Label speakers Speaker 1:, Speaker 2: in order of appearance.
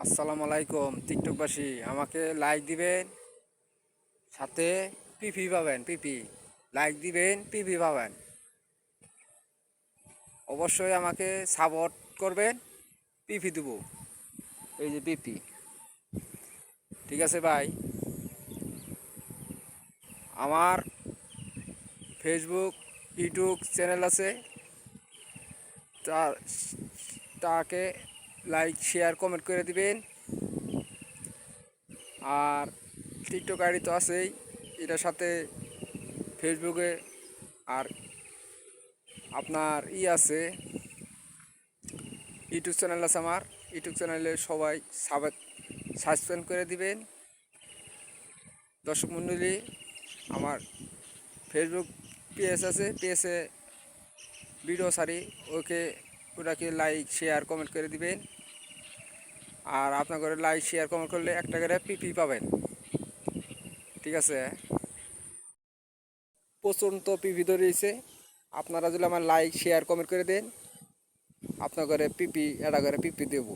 Speaker 1: আসসালামু আলাইকুম টিকটকবাসী, আমাকে লাইক দিবেন, সাথে পিপি পাবেন। পিপি লাইক দিবেন, পিপি পাবেন। অবশ্যই আমাকে সাপোর্ট করবেন, পিপি দেবো। এই যে পিপি, ঠিক আছে ভাই। আমার ফেসবুক ইউটিউব চ্যানেল আছে, তার তাকে লাইক শেয়ার কমেন্ট করে দিবেন। আর টিকটক আইডি তো আছেই, এটার সাথে ফেসবুকে আর আপনার আছে, ইউটিউব চ্যানেল আছে আমার। ইউটিউব চ্যানেলে সবাই সাবস্ক্রাইব করে দিবেন। দর্শক মণ্ডলী, আমার ফেসবুক পেজ আছে, পেজে ভিডিও সারি, ওটাকে লাইক শেয়ার কমেন্ট করে দিবেন। আর আপনার করে লাইক শেয়ার কমেন্ট করলে একটা করে পিপি পাবেন, ঠিক আছে। প্রচণ্ড পিপি ধরেছে, আপনারা যদি আমার লাইক শেয়ার কমেন্ট করে দেন, আপনার করে পিপি এটা করে পিপি দেবো।